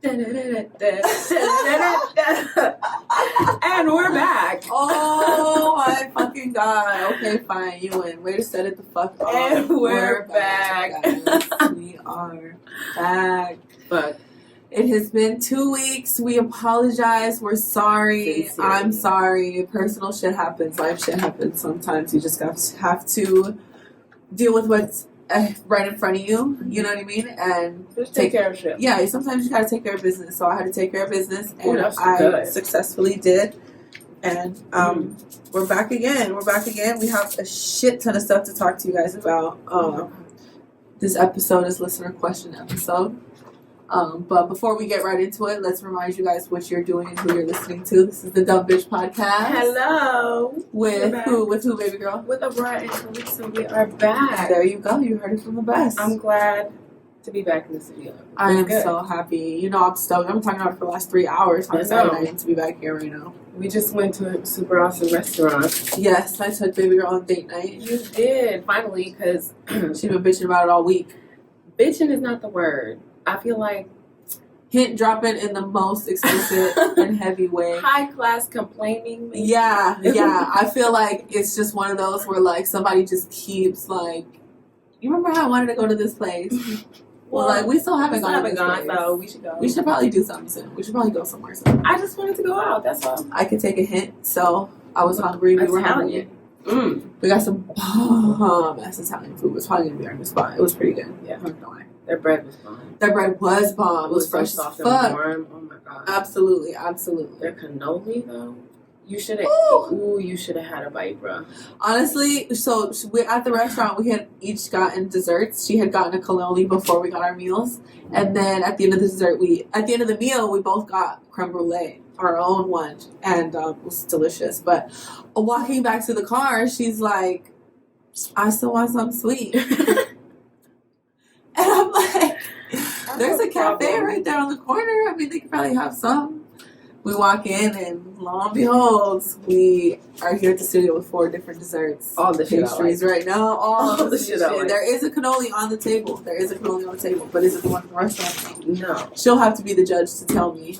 we're back. Oh my fucking god. Okay, fine. You win. Way to set it the fuck off. And we're back. Guys. We are back. Fuck. It has been 2 weeks. We apologize. We're sorry. Sincerely. I'm sorry. Personal shit happens. Life shit happens. Sometimes you just have to deal with what's right in front of you. You know what I mean? And Just take care of shit. Yeah, sometimes you gotta take care of business. So I had to take care of business, and I successfully did. And we're back again. We have a shit ton of stuff to talk to you guys about. This episode is listener question episode. But before we get right into it, let's remind you guys what you're doing and who you're listening to. This is the Dumb Bitch Podcast. Hello. With who? With who, baby girl? With Abra and Kalisa, we are back. There you go. You heard it from the best. I'm glad to be back in the studio. I am so happy. You know, I'm stoked. I'm talking about it for the last 3 hours. I'm excited I need to be back here right now. We just went to a super awesome restaurant. Yes, I took baby girl on date night. You did, finally, because she's been bitching about it all week. Bitching is not the word. I feel like hint dropping in the most explicit and heavy way. High class complaining. Yeah. I feel like it's just one of those where like somebody just keeps like, you remember how I wanted to go to this place? Well, like we still haven't gone, so we should go. We should probably do something soon. We should probably go somewhere soon. I just wanted to go out. That's all. I could take a hint. So I was hungry. We were hungry. We got some bomb-ass Italian food. It was probably gonna be our new spot. It was pretty good. Yeah. I'm not gonna lie. Their bread was bomb. Their bread was bomb. It was fresh soft as fuck. and warm. Oh my god. Absolutely. Their cannoli though. You should have. You should have had a bite, bro. Honestly, so we at the restaurant we had each gotten desserts. She had gotten a cannoli before we got our meals, and then at the end of the meal we both got creme brulee, our own one, and it was delicious. But walking back to the car, she's like, "I still want something sweet." And I'm like, there's a cafe right there on the corner. I mean, they could probably have some. We walk in, and lo and behold, we are here at the studio with 4 different desserts. All the pastries right now. All the shit. Like. There is a cannoli on the table. But is it the one from the restaurant? No. She'll have to be the judge to tell me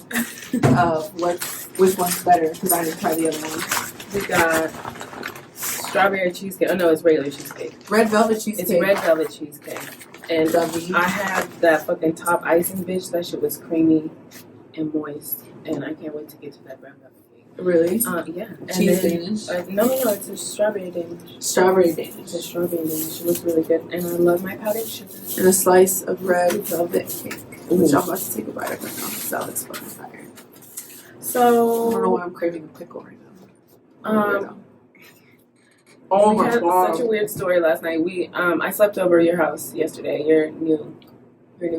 which one's better, because I didn't try the other one. We got strawberry cheesecake. Oh, no, it's regular cheesecake. Red velvet cheesecake. It's red velvet cheesecake. And I had that fucking top icing, bitch. That shit was creamy and moist. And I can't wait to get to that red velvet cake. Really? Yeah. Cheese Danish? No, it's a strawberry Danish. Strawberry Danish. It's a strawberry Danish. It looks really good. And I love my powdered sugar. And a slice of red velvet cake. Which I'm about to take a bite of right now. So it's fucking fire. So I don't know why I'm craving a pickle right now. We had such a weird story last night. I slept over at your house yesterday. Your new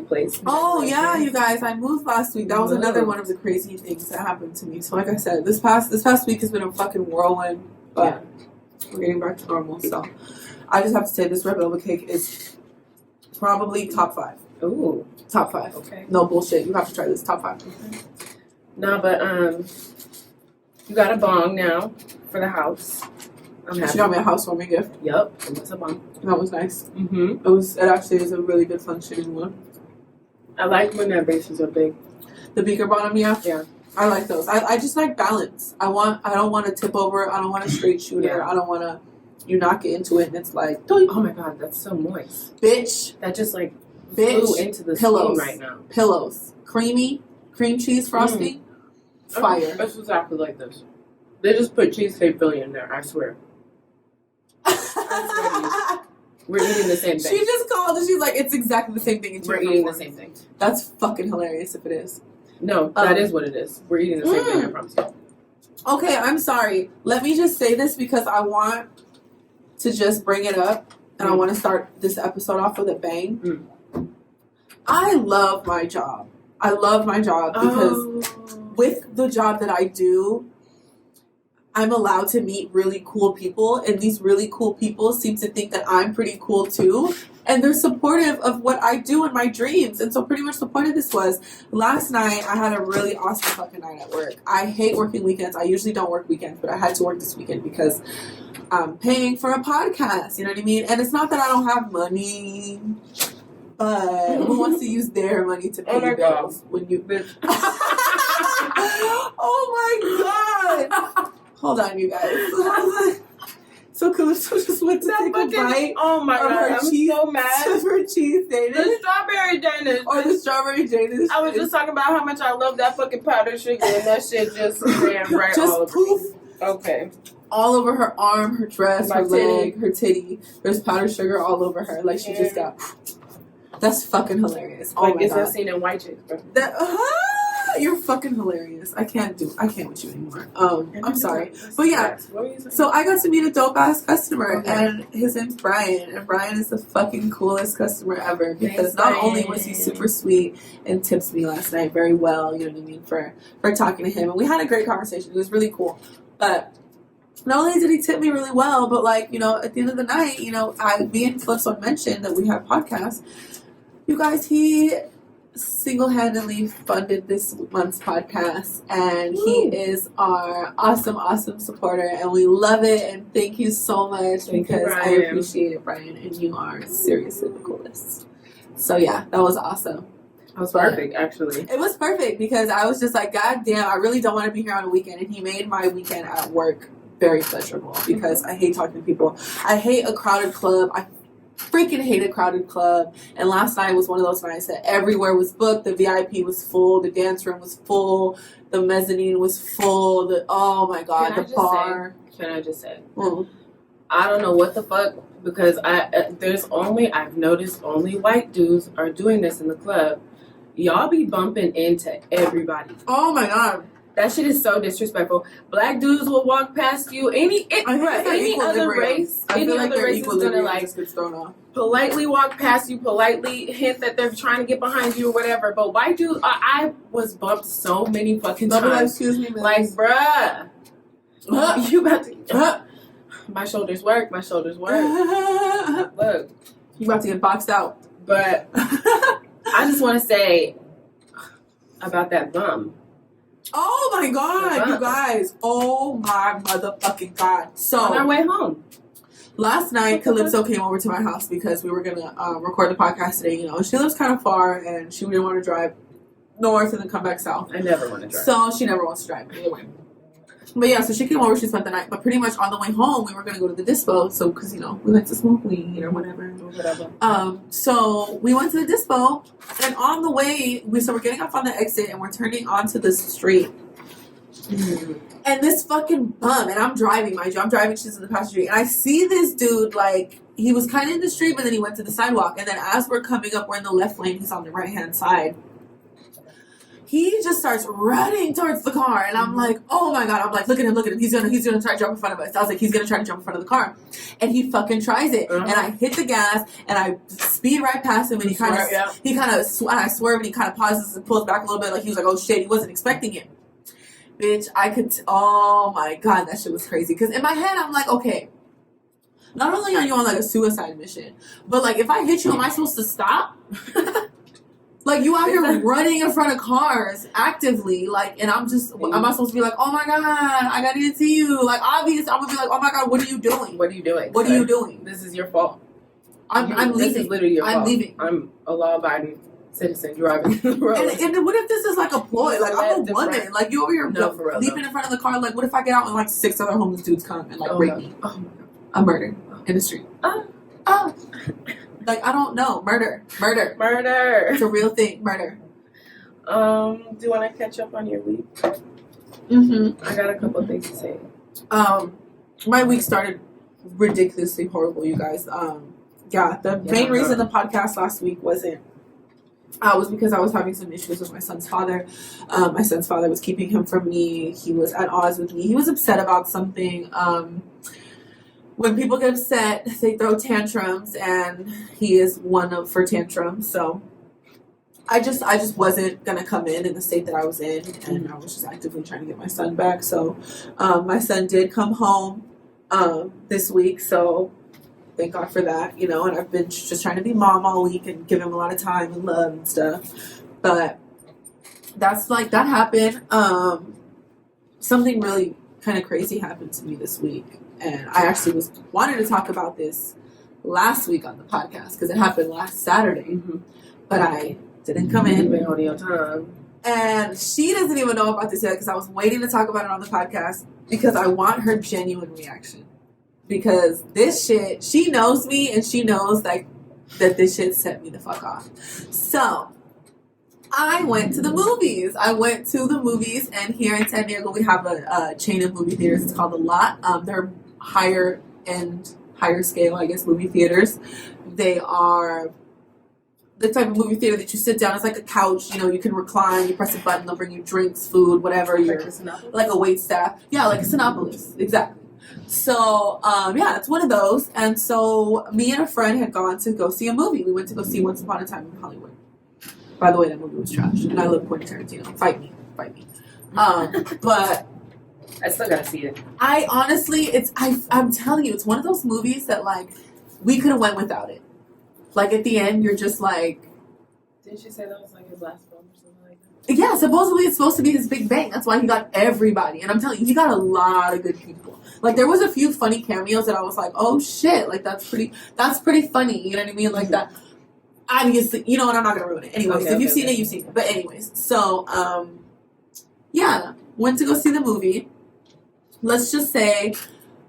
place. Oh yeah, you guys! I moved last week. That was another one of the crazy things that happened to me. So, like I said, this past week has been a fucking whirlwind. But we're getting back to normal. So, I just have to say, this red velvet cake is probably top 5. Ooh, top 5. Okay. No bullshit. You have to try this. Top 5. Okay. No, but you got a bong now for the house. I'm happy. She got me a housewarming gift. Yep, it was a bong. That was nice. Mm-hmm. It actually is a really good functioning one. I like when their bases are big. The beaker bottom, yeah. Yeah. I like those. I just like balance. I don't want to tip over. I don't want a straight shooter. Yeah. I don't want to. You knock it into it and it's like. Oh my god, that's so moist. Bitch. That just like flew into the pillows spoon right now. Pillows. Cream cheese frosting. Fire. Okay, it's exactly like this. They just put cheesecake filling in there. I swear. We're eating the same thing. She just called and she's like, it's exactly the same thing. We're eating the same thing. That's fucking hilarious if it is. No, that is what it is. We're eating the same thing, I promise you. Okay, I'm sorry. Let me just say this because I want to just bring it up and I want to start this episode off with a bang. I love my job. Because with the job that I do, I'm allowed to meet really cool people, and these really cool people seem to think that I'm pretty cool too, and they're supportive of what I do in my dreams. And so pretty much the point of this was, last night I had a really awesome fucking night at work. I hate working weekends. I usually don't work weekends, but I had to work this weekend because I'm paying for a podcast, you know what I mean? And it's not that I don't have money. But who wants to use their money to pay your bills when you bitch? Oh my god! Hold on, you guys. So Calypso just went to take a bite. Oh my god! I'm so mad. Her cheese Danish. The strawberry Danish. Or the strawberry Danish. I was just talking about how much I love that fucking powdered sugar, and that shit just ran right just all over poof. me. Okay. All over her arm, her dress, My her leg, her titty. There's powdered sugar all over her. Like she just got. That's fucking hilarious. Oh like my it's god. that scene in White Chicks, bro. You're fucking hilarious. I can't with you anymore. I'm sorry. But yeah, so I got to meet a dope ass customer, and his name's Brian, and Brian is the fucking coolest customer ever because not only was he super sweet and tips me last night very well, you know what I mean, for talking to him, and we had a great conversation. It was really cool. But not only did he tip me really well, but like, you know, at the end of the night, you know, me and Calypso mentioned that we have podcasts. You guys, he single-handedly funded this month's podcast, and he is our awesome supporter, and we love it, and thank you so much because I appreciate it, Brian, and you are seriously the coolest. So yeah, that was awesome. That was perfect, actually. It was perfect because I was just like, God damn, I really don't want to be here on a weekend, and he made my weekend at work very pleasurable because I hate talking to people. I hate a crowded club. I freaking hate a crowded club. And last night was one of those nights that everywhere was booked. The VIP was full. The dance room was full. The mezzanine was full. Oh my god, the bar. Can I just say? I don't know what the fuck, because I've noticed only white dudes are doing this in the club. Y'all be bumping into everybody. Oh my god. That shit is so disrespectful. Black dudes will walk past you. Any other race is gonna like politely walk past you, politely hint that they're trying to get behind you or whatever. But white dudes, I was bumped so many fucking times. Excuse me, man. Like, bruh, you about to? My shoulders work. Look, you about to get boxed out. But I just want to say about that bum. Oh my god, you guys. Oh my motherfucking god. So on our way home. Last night, Calypso came over to my house because we were going to record the podcast today. You know, she lives kind of far and she didn't want to drive north and then come back south. I never want to drive. So she never wants to drive anyway. But yeah, so she came over, she spent the night. But pretty much on the way home, we were going to go to the dispo. So, because, you know, we like to smoke weed or whatever. So we went to the dispo. And on the way, we're getting off on the exit and we're turning onto the street. And this fucking bum, and I'm driving, mind you. I'm driving, she's in the passenger. And I see this dude, like, he was kind of in the street, but then he went to the sidewalk. And then as we're coming up, we're in the left lane. He's on the right-hand side. He just starts running towards the car, and I'm like, oh my god! I'm like, look at him! He's gonna try to jump in front of us. I was like, he's gonna try to jump in front of the car, and he fucking tries it. And I hit the gas, and I speed right past him, and he kind of, I swerve, and he kind of pauses and pulls back a little bit, like he was like, oh shit, he wasn't expecting it. Bitch, oh my god, that shit was crazy. Because in my head, I'm like, okay, not only are you on like a suicide mission, but like if I hit you, am I supposed to stop? Like, you out here running in front of cars actively, like, and I'm just, am I supposed to be like, oh my god, I gotta get to you? Like, obviously, I'm gonna be like, oh my god, what are you doing? What are you doing? What are you doing? This is your fault. I'm leaving. This is literally your fault. I'm leaving. I'm a law-abiding citizen driving the road. And what if this is like a ploy? Like, I'm a woman. Like, you over here leaping in front of the car. Like, what if I get out and like 6 other homeless dudes come and like rape me? Oh my god. I'm murdered in the street. Like, I don't know. Murder. It's a real thing. Murder. Do you want to catch up on your week? I got a couple of things to say. My week started ridiculously horrible, you guys. The main reason the podcast last week wasn't was because I was having some issues with my son's father. My son's father was keeping him from me. He was at odds with me. He was upset about something. When people get upset, they throw tantrums, and he is one for tantrums. So I just wasn't gonna come in the state that I was in, and I was just actively trying to get my son back. So my son did come home this week, so thank God for that, you know. And I've been just trying to be mom all week and give him a lot of time and love and stuff. But that happened. Something really kind of crazy happened to me this week. And I actually wanted to talk about this last week on the podcast because it happened last Saturday. Mm-hmm. But I didn't come in. You've been holding your time. And she doesn't even know about this yet because I was waiting to talk about it on the podcast because I want her genuine reaction. Because this shit, she knows me and she knows that this shit set me the fuck off. So, I went to the movies. And here in San Diego we have a chain of movie theaters. It's called The Lot. They're higher scale, I guess, movie theaters. They are the type of movie theater that you sit down. It's like a couch, you know, you can recline, you press a button, they'll bring you drinks, food, whatever. Like a wait staff. Yeah, like a Cinépolis. Exactly. So, yeah, it's one of those. And so me and a friend had gone to go see a movie. We went to go see Once Upon a Time in Hollywood. By the way, that movie was trash. And I love Quentin Tarantino. Fight me. But I still gotta see it. I honestly, I'm telling you, it's one of those movies that, like, we could have went without it. Like, at the end, you're just like... Didn't you say that was, like, his last film or something like that? Yeah, supposedly it's supposed to be his big bang. That's why he got everybody. And I'm telling you, he got a lot of good people. Like, there was a few funny cameos that I was like, oh, shit. Like, that's pretty funny. You know what I mean? Like, that... Obviously, you know what? I'm not going to ruin it. Anyways, if you've seen it, you've seen it. But anyways, so, yeah. Went to go see the movie. Let's just say...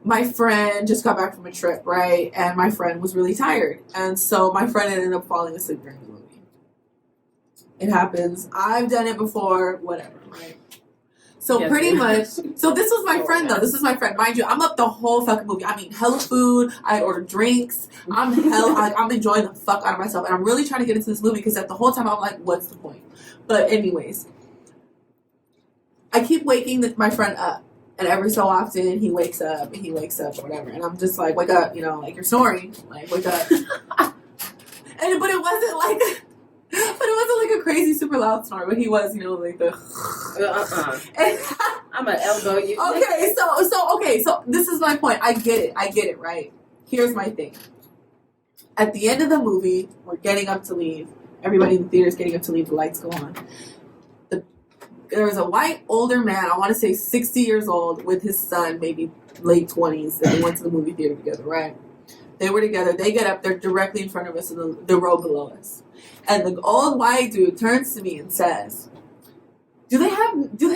my friend just got back from a trip, right? And my friend was really tired. And so my friend ended up falling asleep during the movie. It happens. I've done it before, whatever, right? So yes, pretty much, so this was my friend though. This is my friend. Mind you, I'm up the whole fucking movie. I mean, hella food. I ordered drinks. I'm enjoying the fuck out of myself. And I'm really trying to get into this movie because at the whole time I'm like, what's the point? But anyways, I keep waking my friend up. And every so often, he wakes up or whatever. And I'm just like, wake up, you know, like, you're snoring. Like, wake up. But it wasn't like a crazy, super loud snore. But he was, you know, like the... I'm going to elbow you. Okay, so this is my point. I get it, right? Here's my thing. At the end of the movie, we're getting up to leave. Everybody in the theater is getting up to leave. The lights go on. There was a white older man, I want to say 60 years old, with his son, maybe late 20s, that went to the movie theater together, right? They were together. They get up. They're directly in front of us in the row below us. And the old white dude turns to me and says, do they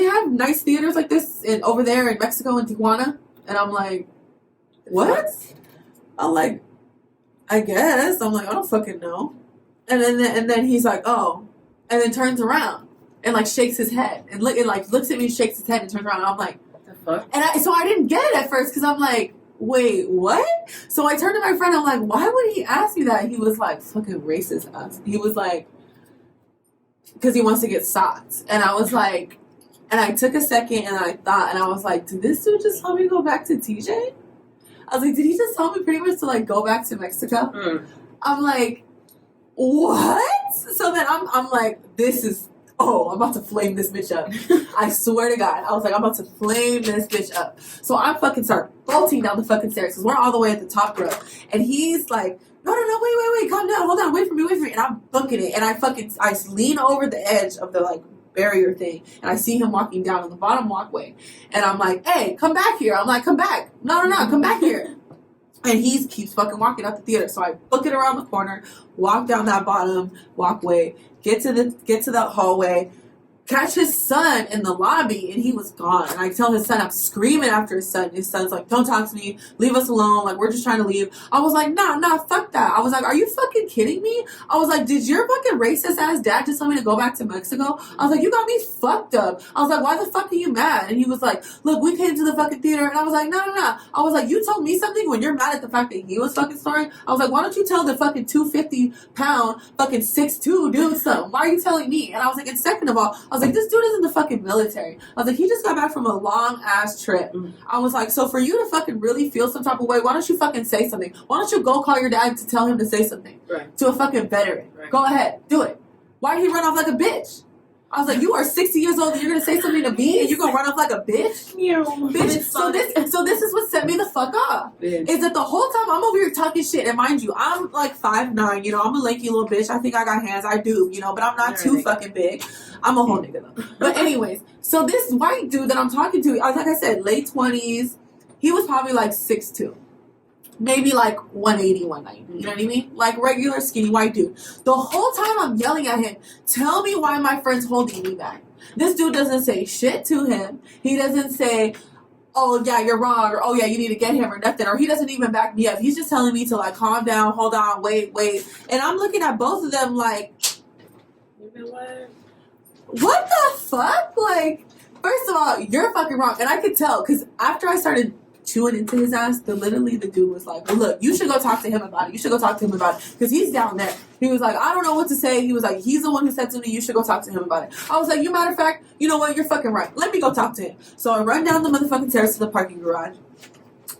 have nice theaters like this over there in Mexico and Tijuana? And I'm like, what? I'm like, I guess. I'm like, I don't fucking know. And then he's like, oh. And then turns around. And, like, shakes his head. And looks at me, shakes his head, and turns around. And I'm like, what the fuck? And so I didn't get it at first because I'm like, wait, what? So I turned to my friend. I'm like, why would he ask me that? He was like, fucking racist us. He was like, because he wants to get socks. And I was like, and I took a second and I thought, and I was like, did this dude just tell me to go back to TJ? I was like, did he just tell me pretty much to, like, go back to Mexico? I'm like, what? So then I'm like, I'm about to flame this bitch up. I swear to God. I was like, I'm about to flame this bitch up. So I fucking start bolting down the fucking stairs because we're all the way at the top row. And he's like, no, wait, calm down, hold on, wait for me. And I'm booking it. And I lean over the edge of the, like, barrier thing. And I see him walking down on the bottom walkway. And I'm like, hey, come back here. I'm like, come back. No, come back here. And he keeps fucking walking out the theater. So I book it around the corner, walk down that bottom walkway, get to the hallway, catch his son in the lobby, and he was gone. And I tell his son, I'm screaming after his son. His son's like, don't talk to me. Leave us alone. Like, we're just trying to leave. I was like, nah, fuck that. I was like, are you fucking kidding me? I was like, did your fucking racist ass dad just tell me to go back to Mexico? I was like, you got me fucked up. I was like, why the fuck are you mad? And he was like, look, we came to the fucking theater. And I was like, no. I was like, you told me something when you're mad at the fact that he was fucking snoring? I was like, why don't you tell the fucking 250-pound fucking 6'2" dude something? Why are you telling me? And I was like, and second of all, I was like, this dude is in the fucking military. I was like, he just got back from a long ass trip. I was like, so for you to fucking really feel some type of way, why don't you fucking say something? Why don't you go call your dad to tell him to say something to a fucking veteran? Go ahead, do it. Why did he run off like a bitch? I was like, you are 60 years old and you're gonna say something to me and you're gonna run off like a bitch? Bitch. So this is what set me the fuck off. Is that the whole time I'm over here talking shit, and mind you, I'm like 5'9", you know, I'm a lanky little bitch. I think I got hands, I do, you know, but I'm not too fucking big. I'm a whole nigga though. But anyways, so this white dude that I'm talking to, like I said, late 20s, he was probably like 6'2". maybe like 180, 190. You know what I mean? Like regular skinny white dude. The whole time I'm yelling at him, tell me why my friend's holding me back. This dude doesn't say shit to him. He doesn't say, oh yeah, you're wrong, or oh yeah, you need to get him, or nothing. Or he doesn't even back me up. He's just telling me to like calm down, hold on, wait. And I'm looking at both of them like, you know what? What the fuck? Like, first of all, you're fucking wrong. And I could tell, because after I started chewing into his ass, literally the dude was like, well, look, you should go talk to him about it. You should go talk to him about it. Because he's down there. He was like, I don't know what to say. He was like, he's the one who said to me, you should go talk to him about it. I was like, you matter of fact, you know what? You're fucking right. Let me go talk to him. So I run down the motherfucking stairs to the parking garage.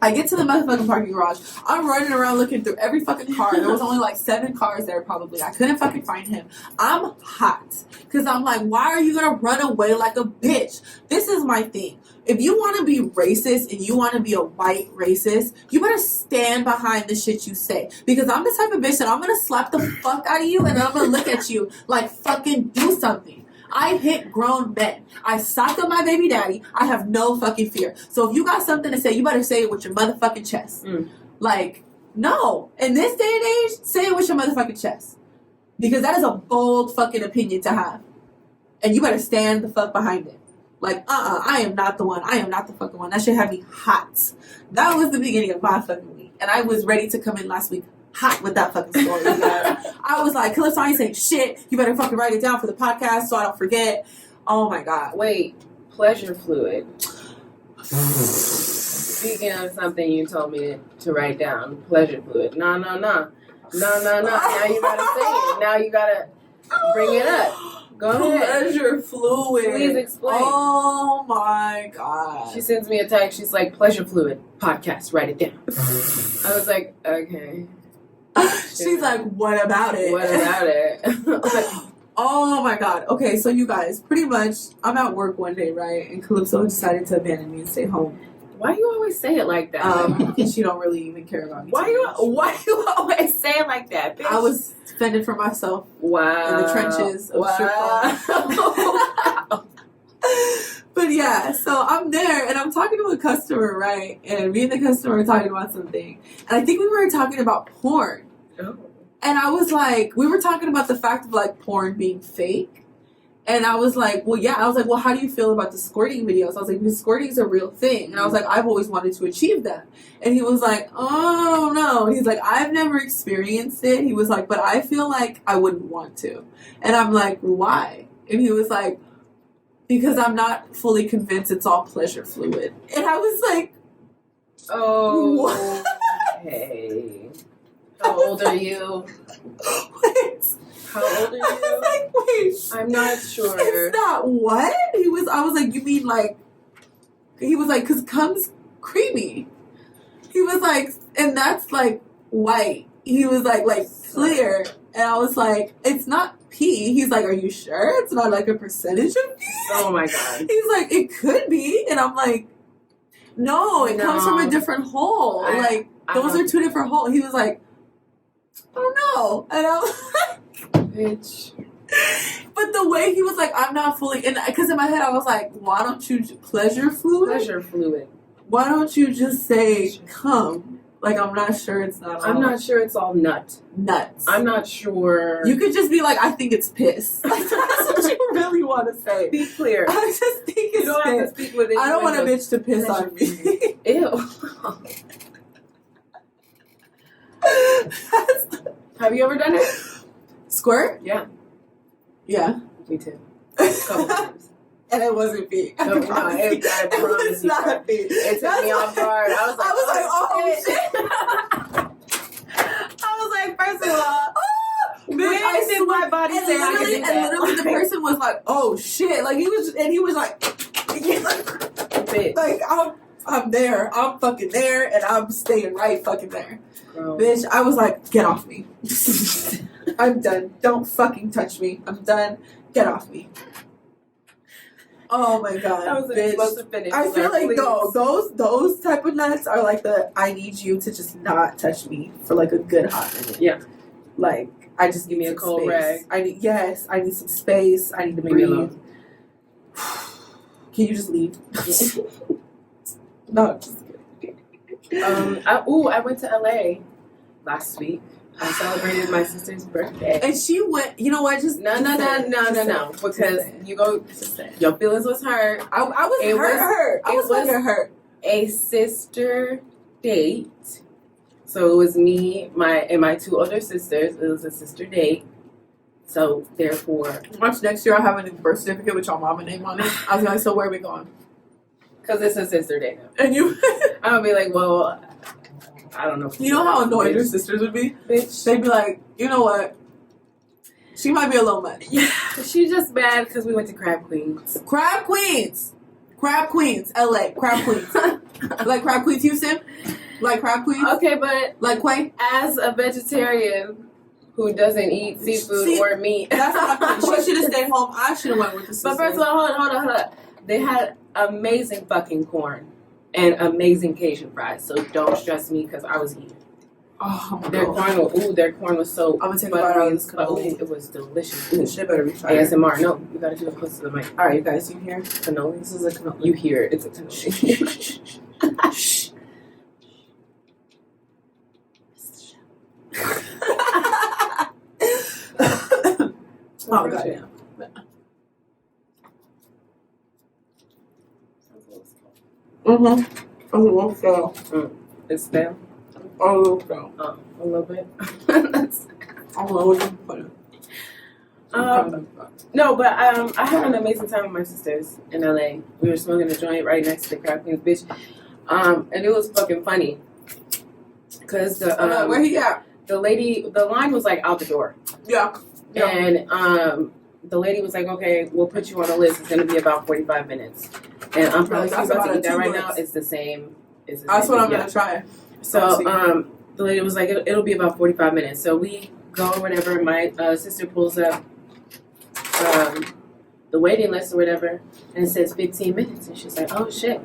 I get to the motherfucking parking garage. I'm running around looking through every fucking car. There was only like 7 cars there probably. I couldn't fucking find him. I'm hot. Because I'm like, why are you going to run away like a bitch? This is my thing. If you want to be racist and you want to be a white racist, you better stand behind the shit you say. Because I'm the type of bitch that I'm going to slap the fuck out of you and I'm going to look at you like fucking do something. I hit grown men. I socked up my baby daddy. I have no fucking fear. So if you got something to say, you better say it with your motherfucking chest. Like, no. In this day and age, say it with your motherfucking chest. Because that is a bold fucking opinion to have. And you better stand the fuck behind it. Like, I am not the one. I am not the fucking one. That shit had me hot. That was the beginning of my fucking week. And I was ready to come in last week hot with that fucking story. I was like, Calypso, I ain't saying shit. You better fucking write it down for the podcast so I don't forget. Oh my God. Wait, pleasure fluid. Speaking of something you told me to write down, pleasure fluid. No. Now you gotta say it. Now you gotta bring it up. Go ahead. Pleasure fluid. Please explain. Oh my God. She sends me a text. She's like, pleasure fluid podcast. Write it down. I was like, okay. She's like, what about it? What about it? Oh my God. Okay, so you guys, pretty much, I'm at work one day, right? And Calypso decided to abandon me and stay home. Why do you always say it like that? Because she don't really even care about me. Why you always say it like that, bitch? I was fending for myself. Wow. In the trenches of strip club. But yeah, so I'm there and I'm talking to a customer, right? And me and the customer are talking about something. And I think we were talking about porn. Oh. And I was like, we were talking about the fact of like porn being fake. And I was like, well, yeah. I was like, well, how do you feel about the squirting videos? I was like, because squirting is a real thing. And I was like, I've always wanted to achieve that. And he was like, oh, no. And he's like, I've never experienced it. He was like, but I feel like I wouldn't want to. And I'm like, why? And he was like, because I'm not fully convinced it's all pleasure fluid. And I was like, oh, what? Okay. How old are you? Wait. How old are you? I was like, wait. I'm not sure. It's not what? I was like, you mean like, he was like, because cum's creamy. He was like, and that's like white. He was like clear. And I was like, it's not pee. He's like, are you sure? It's not like a percentage of pee? Oh my God. He's like, it could be. And I'm like, no, it comes from a different hole. Those are 2 different holes. He was like, I don't know. And I was like, bitch. But the way he was like, I'm not fully, and because in my head I was like, why don't you pleasure fluid? Pleasure fluid. Why don't you just say cum? Like, I'm not sure it's not. I'm not sure it's all nuts. I'm not sure. You could just be like, I think it's piss. Like, that's what you really want to say. Be clear. I just think it's you don't piss. have to speak with it. I don't want a bitch to piss on me. Ew. Have you ever done it? Squirt? Yeah. Yeah. Me too. A couple times. And it wasn't big. I was not big. It took me off guard. I was like, oh shit. I was like, first of all, I did my body say I could do that? And literally the person was like, oh shit. Like he was like, bitch. Like I'm there. I'm fucking there and I'm staying right fucking there. Girl. Bitch, I was like, get off me. I'm done. Don't fucking touch me. I'm done. Get off me. Oh my God, I was bitch. supposed to finish. I feel like please. no, those type of nuts are like the I need you to just not touch me for like a good hot minute. Yeah. Like I just give me a cold space. rag. I need some space. I need to Leave me breathe. alone. Can you just leave? No, I'm just kidding. I went to LA last week. I celebrated my sister's birthday. And she went, you know what, just... No. Because you go, your feelings was hurt. I was hurt. I was fucking hurt. A sister date. So it was me, and my two older sisters. It was a sister date. So therefore... Watch next year I'll have a new birth certificate with your mama name on it. I was like, so where are we going? Because it's a sister date now. And you... I'm going to be like, well... I don't know. You know how annoyed your sisters would be? Bitch. They'd be like, you know what? She might be a little much. Yeah. She's just mad because we went to Crab Queens. Crab Queens, LA. Crab Queens. Like Crab Queens, Houston? Like Crab Queens? Okay, but... Like Quay? As a vegetarian who doesn't eat seafood or meat... That's what I mean. She should have stayed home. I should have went with the sisters. But first of all, hold on. They had amazing fucking corn. And amazing Cajun fries, so don't stress me because I was eating. Oh, their corn was so. I'm gonna take a bite out of this cannoli. It was delicious. This shit better be fire. ASMR. No, you gotta do it close to the mic. All right, you guys, you hear cannoli? This is a cannoli. You hear it? It's a cannoli. Shh. Oh god, yeah. It's stale? A little stale. Oh, a little bit? I don't know what you put in. No, but I had an amazing time with my sisters in LA. We were smoking a joint right next to the Crab Queens, bitch. And it was fucking funny. Because where he at? The line was like out the door. Yeah. And the lady was like, okay, we'll put you on a list. It's going to be about 45 minutes. And I'm probably about to eat that right now. It's the same. That's what I'm going to try. So the lady was like, it'll be about 45 minutes. So we go or whatever. My sister pulls up the waiting list or whatever. And it says 15 minutes. And she's like, oh, shit.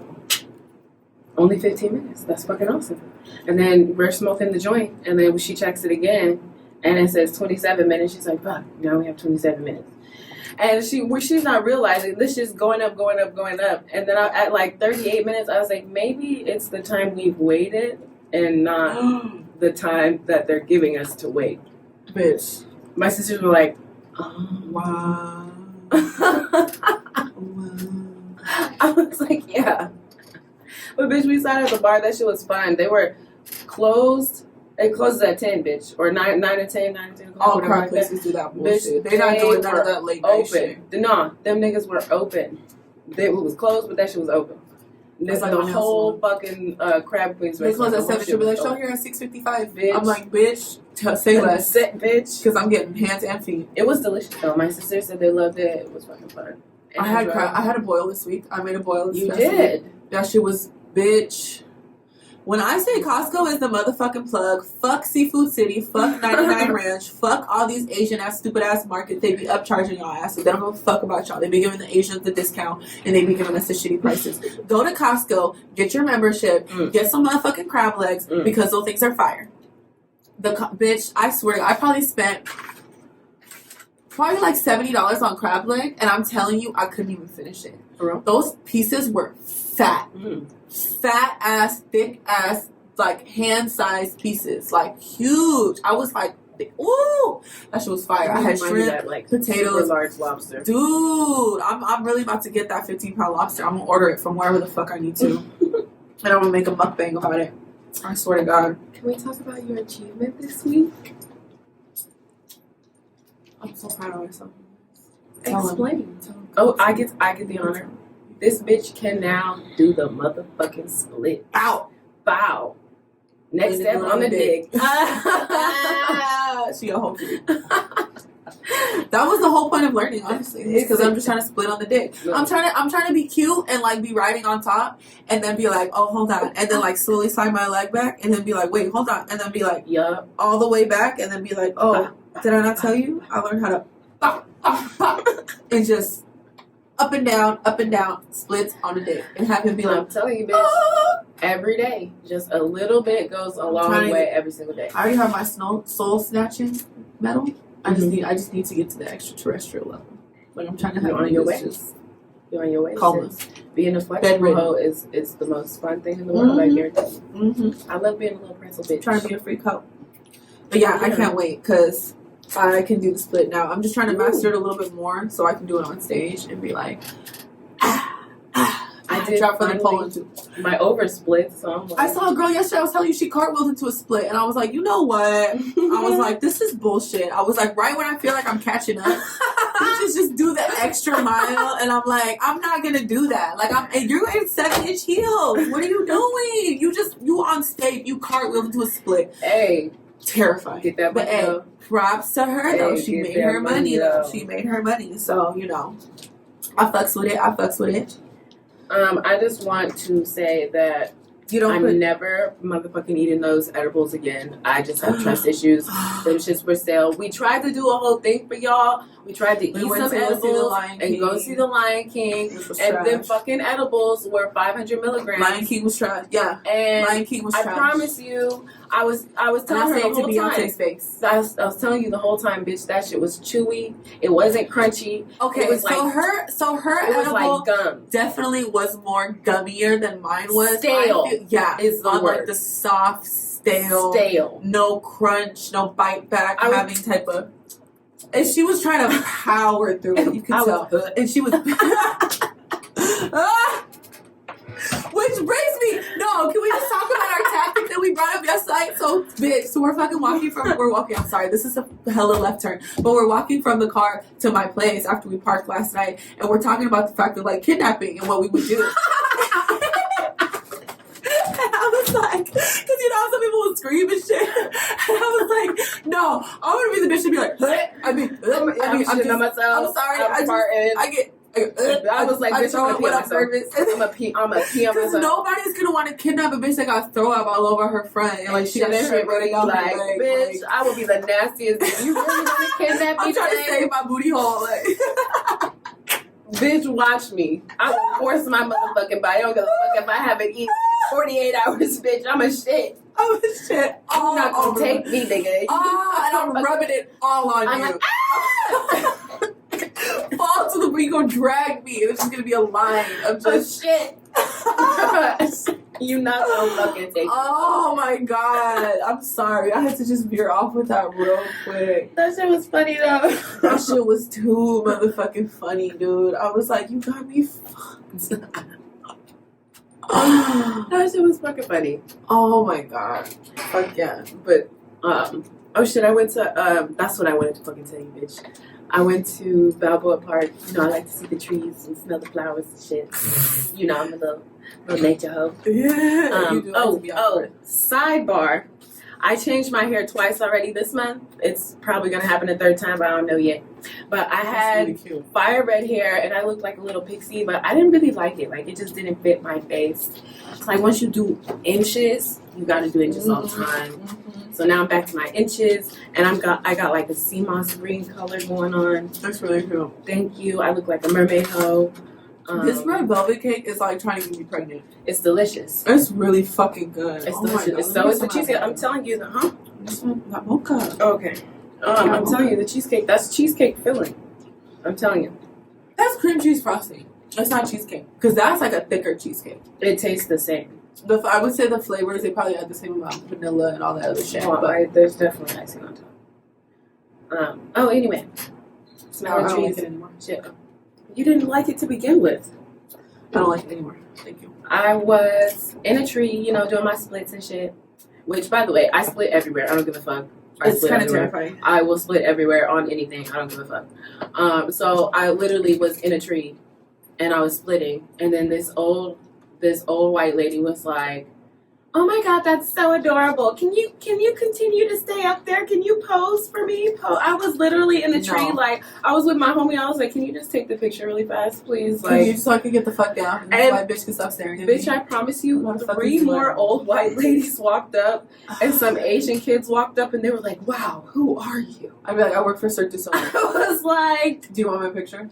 Only 15 minutes. That's fucking awesome. And then we're smoking the joint. And then she checks it again. And it says 27 minutes. She's like, fuck, now we have 27 minutes. And she's not realizing this is going up. And then at like 38 minutes, I was like, maybe it's the time we've waited and not the time that they're giving us to wait. Bitch. My sisters were like, oh. Wow. I was like, yeah. But bitch, we sat at the bar. That shit was fun. They were closed. It closes at 10, bitch. Or 9 to 10, 9 to 10. All crap places do that bullshit. They're not doing none of that late night shit. No, them niggas were open. It was closed, but that shit was open. There's like the whole fucking Crab Queens. They close at 7. She'll be like, show here at 6:55. Bitch. I'm like, bitch, say less. Sit, bitch. Because I'm getting hands and feet. It was delicious, though. My sister said they loved it. It was fucking fun. I had a boil this week. I made a boil this week. You did? That shit was, bitch. When I say Costco is the motherfucking plug, fuck Seafood City, fuck 99 Ranch, fuck all these Asian ass, stupid ass markets. They be upcharging y'all asses. They don't give a fuck about y'all. They be giving the Asians the discount and they be giving us the shitty prices. Go to Costco, get your membership, get some motherfucking crab legs because those things are fire. Bitch, I swear, I probably spent like $70 on crab leg, and I'm telling you, I couldn't even finish it. Those pieces were fat. Fat ass, thick ass, like hand-sized pieces, like huge. I was like, ooh, that shit was fire. I had shrimp, potatoes, large lobster. Dude, I'm really about to get that 15-pound lobster. I'm gonna order it from wherever the fuck I need to, and I'm gonna make a mukbang about it. I swear to God. Can we talk about your achievement this week? I'm so proud of myself. Explain. Oh, I get the honor. This bitch can now do the motherfucking split. Bow. Next step on the dick. She a whole kid. That was the whole point of learning, honestly. Because I'm just trying to split on the dick. No. I'm trying to be cute and like be riding on top and then be like, oh, hold on, and then like slowly slide my leg back and then be like, wait, hold on, and then be like, yup, all the way back and then be like, oh, did I not tell you? I learned how to pop, and just up and down, splits on the dick, and have him be like, I'm telling you, bitch, every day, just a little bit goes a long way every single day. I already have my soul snatching medal. I just need to get to the extraterrestrial level. Like I'm trying to have on your way. You're on your way. Comas. Being a flexible hoe is the most fun thing in the world. I guarantee. I love being a little pretzel bitch. Trying to be a freak hoe. But yeah, I can't wait because I can do the split now. I'm just trying to master it a little bit more so I can do it on stage and be like, I did drop for the pole into my over split. So I'm like, I saw a girl yesterday. I was telling you she cartwheeled into a split, and I was like, you know what? I was like, this is bullshit. I was like, right when I feel like I'm catching up, bitches just do the extra mile, and I'm like, I'm not gonna do that. Like, you're in 7-inch heels. What are you doing? You on stage, you cartwheeled into a split. Hey, terrifying. Get that but hey, props to her though. She made her money though. She made her money. So I fucks with it. I just want to say that I'm never motherfucking eating those edibles again. I just have trust issues. Them shits were stale. We tried to do a whole thing for y'all. We tried to eat some edibles and go see the Lion King. And then fucking edibles were 500 milligrams. Lion King was trash. Yeah. And Lion King was trash. I promise you, I was telling her the whole time. Face. I was telling you the whole time, bitch, that shit was chewy. It wasn't crunchy. Okay, it was so her it was edible like gum. Definitely was more gummier than mine was. Stale. Is the word. Like the soft, stale, no crunch, no bite back, having type of. And she was trying to power through it. You could tell. And she was. Which brings me. No, can we just talk about our tactic that we brought up yesterday? So, bitch. So we're walking. I'm sorry, this is a hella left turn, but we're walking from the car to my place after we parked last night, and we're talking about the fact of like kidnapping and what we would do. I was like, because how some people would scream and shit. And I was like, no, I want to be the bitch to be like, I'm sorry. I was like, bitch, I'm gonna pee on myself. Because nobody's gonna want to kidnap a bitch that got throw up all over her front and like she got shit running out like, her leg. Bitch, I will be the nastiest. You really want to kidnap me? I'm trying to save my booty hole. Like. Bitch, watch me. I will force my motherfucking body. I don't give a fuck if I haven't eaten in 48 hours, bitch. I'm a shit. I'm a shit. You're not gonna take me, nigga. And I'm rubbing it all on you. Like, ah! Fall to the brink, gonna drag me. It's just gonna be a line of just shit. You not gonna fucking take me. Oh my god. I'm sorry. I had to just veer off with that real quick. That shit was funny though. That shit was too motherfucking funny, dude. I was like, you got me fucked. That shit was fucking funny. Oh my god. Fuck yeah. But oh shit, I went to that's what I wanted to fucking tell you, bitch. I went to Balboa Park. You know, I like to see the trees and smell the flowers and shit. You know, I'm a little nature hoe. Yeah. Sidebar. I changed my hair twice already this month. It's probably gonna happen a third time, but I don't know yet. But I had really fire red hair and I looked like a little pixie, but I didn't really like it. Like, it just didn't fit my face. It's like, once you do inches, you gotta do inches all the time. So now I'm back to my inches, and I got like a sea moss green color going on. That's really cool. Thank you. I look like a mermaid hoe. This red velvet cake is like trying to get me pregnant. It's delicious. It's really fucking good. It's delicious. So it's the cheesecake. I'm telling you, This one, not mocha. Okay. I'm telling you, the cheesecake. That's cheesecake filling. I'm telling you. That's cream cheese frosting. It's not cheesecake because that's like a thicker cheesecake. It tastes the same. I would say the flavors, they probably add the same amount of vanilla and all that other shit. Oh, but there's definitely icing on top. Anyway. Smelling trees. Like it anymore. Shit. You didn't like it to begin with. I don't like it anymore. Thank you. I was in a tree, you know, doing my splits and shit. Which, by the way, I split everywhere. I don't give a fuck. It's kind of terrifying. I will split everywhere on anything. I don't give a fuck. So I literally was in a tree and I was splitting, and then this old white lady was like, "Oh my god, that's so adorable. Can you continue to stay up there? Can you pose for me?" I was literally in the tree, like, I was with my homie. I was like, "Can you just take the picture really fast, please?" Like, so I can get the fuck down. And my bitch can stop staring at me. Bitch, I promise you, 3 more old white ladies walked up, and some Asian kids walked up, and they were like, "Wow, who are you?" I'd be like, "I work for Cirque du Soleil." I was like, "Do you want my picture?"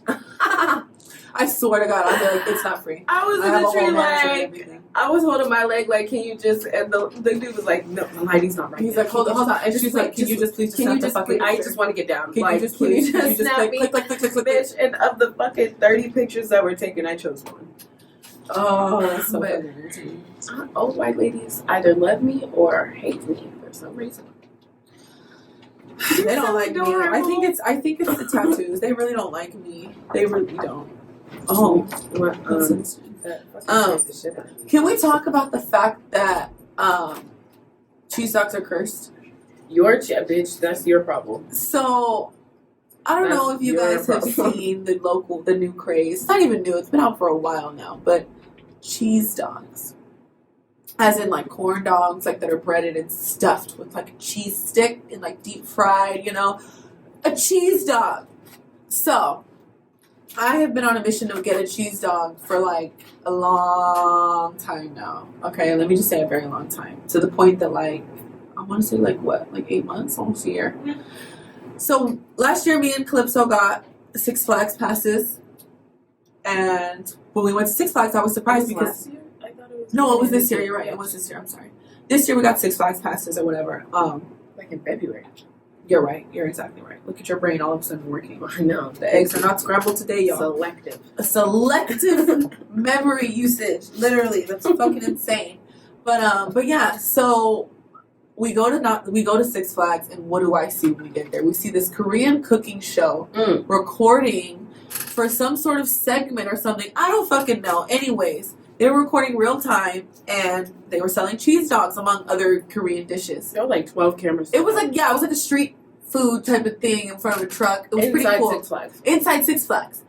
I swear to God, I'd be like, "It's not free." I was in the tree, like, I was holding my leg, like, "Can you just," and the dude was like, "No, the lighting's not right." He's like, hold on. And she's like, "Can you just please I just want to get down. Can you just snap me?" Bitch, and of the fucking 30 pictures that were taken, I chose one. Oh, that's so But funny. old white ladies either love me or hate me for some reason. They don't like me. I think it's the tattoos. They really don't like me. They really don't. Oh, can we talk about the fact that cheese dogs are cursed? Bitch, that's your problem. So I don't know if you guys have seen the new craze. It's not even new. It's been out for a while now. But cheese dogs, as in like corn dogs, like that are breaded and stuffed with like a cheese stick and like deep fried. You know, a cheese dog. So I have been on a mission to get a cheese dog for like a long time now. Okay, let me just say a very long time. To the point that like I want to say like 8 months, almost a year. Yeah. So last year, me and Calypso got Six Flags passes, and when we went to Six Flags, I was surprised because last year? I thought it was no, it was this year. You're right, it was this year. I'm sorry. This year we got Six Flags passes or whatever. Like in February. You're right. You're exactly right. Look at your brain all of a sudden working. I know. The eggs are not scrambled today, y'all. Selective. A selective memory usage. Literally, that's fucking insane. But yeah. So we go to Six Flags, and what do I see when we get there? We see this Korean cooking show recording for some sort of segment or something. I don't fucking know. Anyways, they were recording real time, and they were selling cheese dogs among other Korean dishes. There were like 12 cameras. It was like a street food type of thing in front of a truck. It was pretty cool. Inside Six Flags. Inside Six Flags.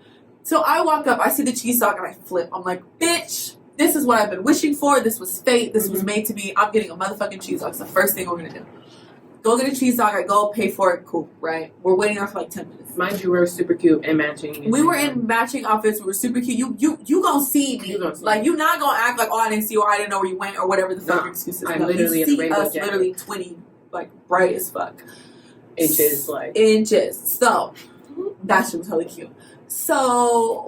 So I walk up, I see the cheese dog, and I flip. I'm like, bitch, this is what I've been wishing for. This was fate. This was made to be. I'm getting a motherfucking cheese dog. It's the first thing we're going to do. Go get a cheese dog. I go pay for it. Cool, right? We're waiting there for like 10 minutes. Mind you, we were super cute and matching. We were in matching outfits. We were super cute. You gonna see me. Like, you not gonna act like, oh, I didn't see you or I didn't know where you went or whatever the fuck your excuse is. I literally you see us literally 20, like, bright as fuck. Inches. So, that shit was hella cute. So,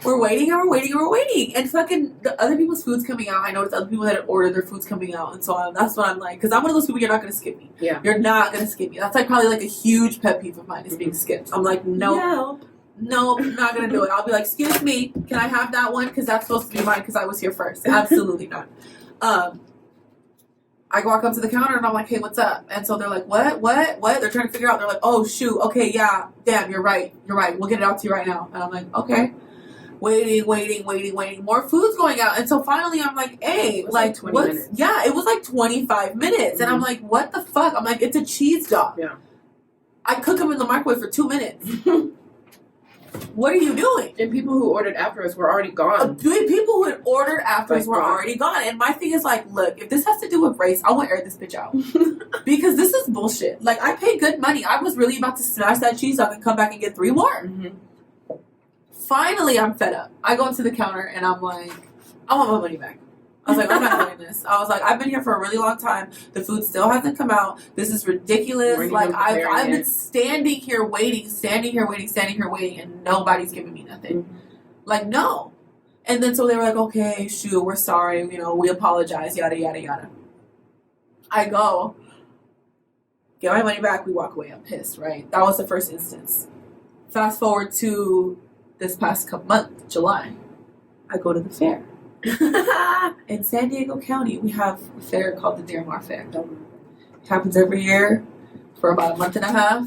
we're waiting and we're waiting. And fucking the other people's food's coming out. I noticed other people that had ordered their food's coming out. And so that's what I'm like. Because I'm one of those people, you're not going to skip me. Yeah. You're not going to skip me. That's like probably like a huge pet peeve of mine is being skipped. I'm like, no, not going to do it. I'll be like, excuse me, can I have that one? Because that's supposed to be mine because I was here first. Absolutely not. I walk up to the counter and I'm like, hey, what's up? And so they're like, what? They're trying to figure out. They're like, oh, shoot. Okay, yeah. Damn, you're right. We'll get it out to you right now. And I'm like, okay. Waiting. More food's going out. And so finally I'm like, hey, like 20 minutes. Yeah, it was like 25 minutes. And I'm like, what the fuck? I'm like, it's a cheese dog. Yeah. I cook them in the microwave for 2 minutes. What are you doing? And people who ordered after us were already gone. People who had ordered after us were already gone. And my thing is like, look, if this has to do with race, I want to air this bitch out. Because this is bullshit. Like, I paid good money. I was really about to smash that cheese dog and come back and get 3 more. Mm-hmm. Finally, I'm fed up. I go up to the counter and I'm like, I want my money back. I was like, I'm not doing this. I was like, I've been here for a really long time. The food still hasn't come out. This is ridiculous. Like, I've been standing here waiting, and nobody's giving me nothing. Mm-hmm. Like, no. And then so they were like, okay, shoot, we're sorry. We apologize, yada, yada, yada. I go, get my money back. We walk away. I'm pissed, right? That was the first instance. Fast forward to this past month, July. I go to the fair. In San Diego County, we have a fair called the Deer Mar Fair. It happens every year for about a month and a half.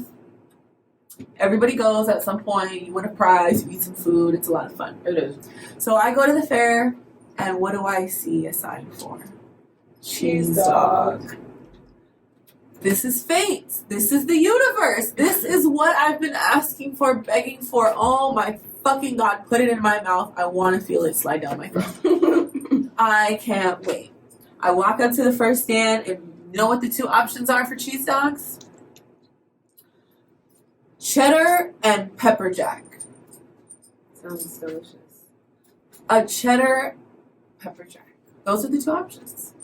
Everybody goes at some point. You win a prize. You eat some food. It's a lot of fun. It is. So I go to the fair, and what do I see a sign for? Cheese dog. This is fate. This is the universe. This is what I've been asking for, begging for. Oh my fucking God, put it in my mouth. I want to feel it slide down my throat. I can't wait. I walk up to the first stand, and you know what the 2 options are for cheese dogs? Cheddar and pepper jack. Sounds delicious. A cheddar pepper jack. Those are the 2 options.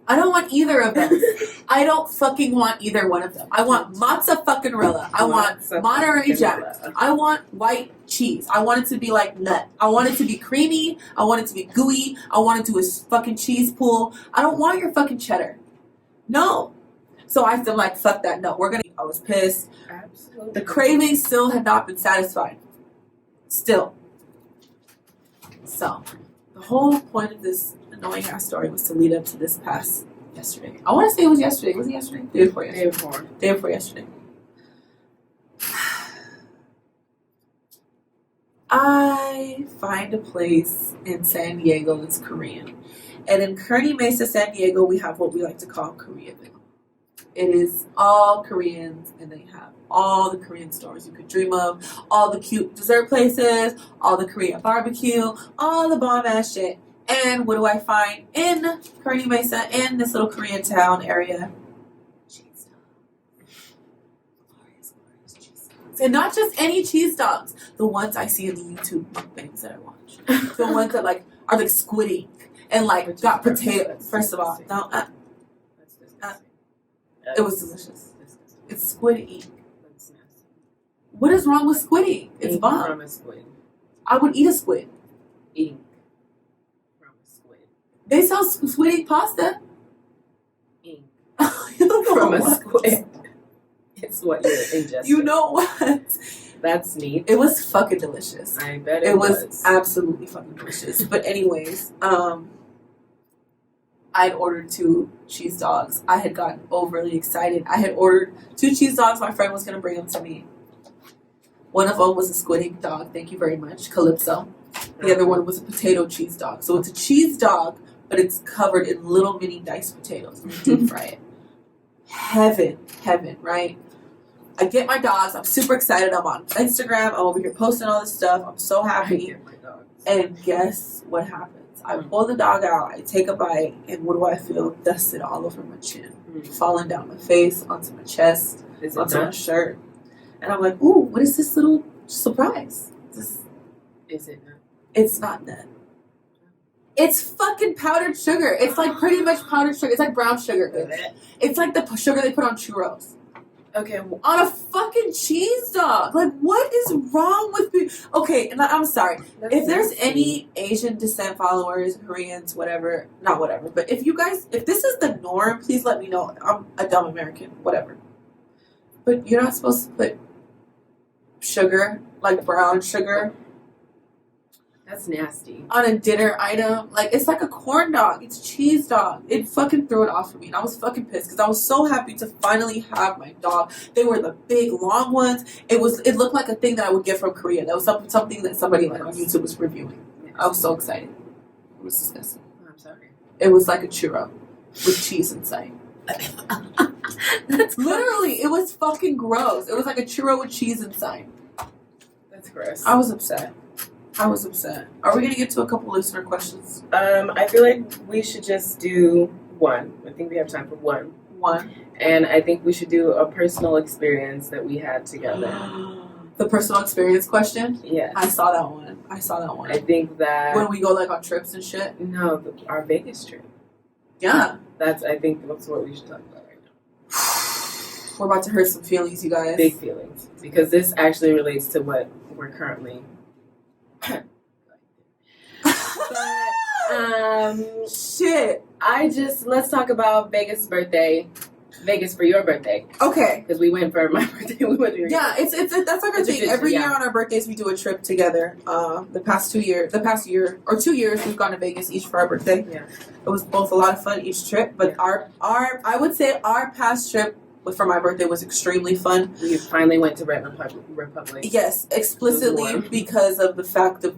I don't want either of them. I don't fucking want either one of them. I want matzo fucking rella. I want Monterey Jack. I want white cheese. I want it to be like nut. I want it to be creamy. I want it to be gooey. I want it to be a fucking cheese pool. I don't want your fucking cheddar. No. So I still like, fuck that. No, I was pissed. Absolutely. The craving still had not been satisfied. Still. So, the whole point of this annoying ass story was to lead up to this past yesterday. I want to say it was yesterday. Was it yesterday? Day before yesterday. Day before yesterday. I find a place in San Diego that's Korean. And in Kearny Mesa, San Diego, we have what we like to call Koreaville. It is all Koreans, and they have all the Korean stores you could dream of, all the cute dessert places, all the Korean barbecue, all the bomb-ass shit. And what do I find in Kearny Mesa, in this little Korean town area? Cheese dogs. Glorious cheese dogs. And not just any cheese dogs. The ones I see in the YouTube mukbangs that I watch. The ones that, like, are like squid ink. And, like, got potato. First of all, no, it was delicious. It's squid ink. What is wrong with squid ink? It's bomb. From a squid. I would eat a squid. Ink from a squid. They sell squid ink pasta. Ink from a squid. It's what you're ingesting. You know what? That's neat. It was fucking delicious. I bet it was absolutely fucking delicious. But anyways, I'd ordered 2 cheese dogs. I had gotten overly excited. I had ordered 2 cheese dogs. My friend was going to bring them to me. One of them was a squid ink dog. Thank you very much. Calypso. The other one was a potato cheese dog. So it's a cheese dog, but it's covered in little mini diced potatoes. And deep fry it. Heaven, right? I get my dogs. I'm super excited. I'm on Instagram. I'm over here posting all this stuff. I'm so happy. And guess what happens? I pull the dog out. I take a bite. And what do I feel? Dusted all over my chin. Falling down my face, onto my chest, onto my shirt. And I'm like, ooh, what is this little surprise? Is it nut? It's not nut. It's fucking powdered sugar. It's like pretty much powdered sugar. It's like brown sugar. It's like the sugar they put on churros. Okay. On a fucking cheese dog. Like, what is wrong with people? Okay, and I'm sorry. If there's any Asian descent followers, Koreans, whatever, not whatever, but if this is the norm, please let me know. I'm a dumb American, whatever. But you're not supposed to put sugar, like brown sugar. That's nasty. On a dinner item. Like, it's like a corn dog. It's a cheese dog. It fucking threw it off for me. And I was fucking pissed because I was so happy to finally have my dog. They were the big, long ones. It looked like a thing that I would get from Korea. That was something that somebody like on YouTube was reviewing. I was so excited. It was disgusting. I'm sorry. It was like a churro with cheese inside. That's literally, it was fucking gross. It was like a churro with cheese inside. That's gross. I was upset. Are we going to get to a couple listener questions? I feel like we should just do one. I think we have time for one. And I think we should do a personal experience that we had together. The personal experience question? Yeah. I saw that one. I think that... When we go, like, on trips and shit? No, our Vegas trip. Yeah. I think that's what we should talk about right now. We're about to hurt some feelings, you guys. Big feelings. Because this actually relates to what we're currently... But, shit. Let's talk about Vegas for your birthday. Okay. Because we went for my birthday. We went to your that's like our thing. Every year on our birthdays, we do a trip together. The past year or 2 years, we've gone to Vegas each for our birthday. Yeah. It was both a lot of fun each trip, but I would say our past trip for my birthday was extremely fun. We finally went to Red Republic. Yes, explicitly because of the fact that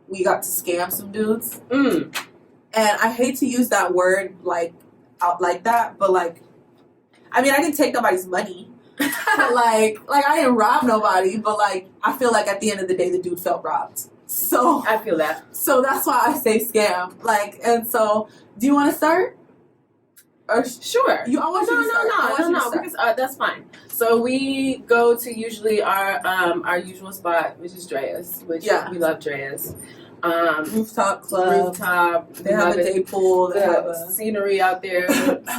we got to scam some dudes. And I hate to use that word out like that, but I mean, I didn't take nobody's money. But like I didn't rob nobody, but I feel like at the end of the day the dude felt robbed. So I feel that. So that's why I say scam. And so do you want to start? Or sure. No, because that's fine. So we go to usually our usual spot, which is Drea's, which we love Drea's. Rooftop club. They have a day pool. They have a scenery out there.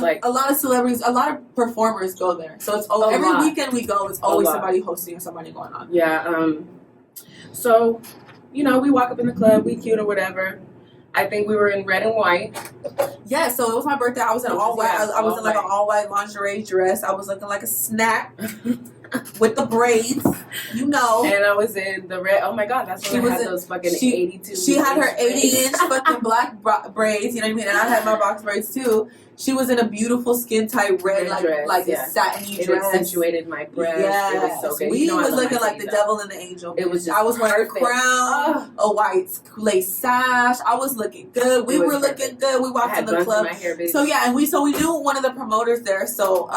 Like a lot of celebrities, a lot of performers go there. So it's every weekend we go. It's always somebody hosting or somebody going on. Yeah. So, we walk up in the club. We cute or whatever. I think we were in red and white. Yeah, so it was my birthday. I was in all white. I was in like an all white lingerie dress. I was looking like a snack. with the braids, you know. And I was in the red. Oh my god, that's when I had those fucking 82. She had her 80-inch fucking black braids, you know what I mean? And I had my box braids too. She was in a beautiful skin tight red dress, a satiny it dress. It accentuated my breasts. Yes. It was so good. We was looking like the devil and the angel. It was just I was wearing perfect. a crown, a white lace sash. I was looking good. We were looking good. We walked in the club. My hair, so yeah, and we knew one of the promoters there. So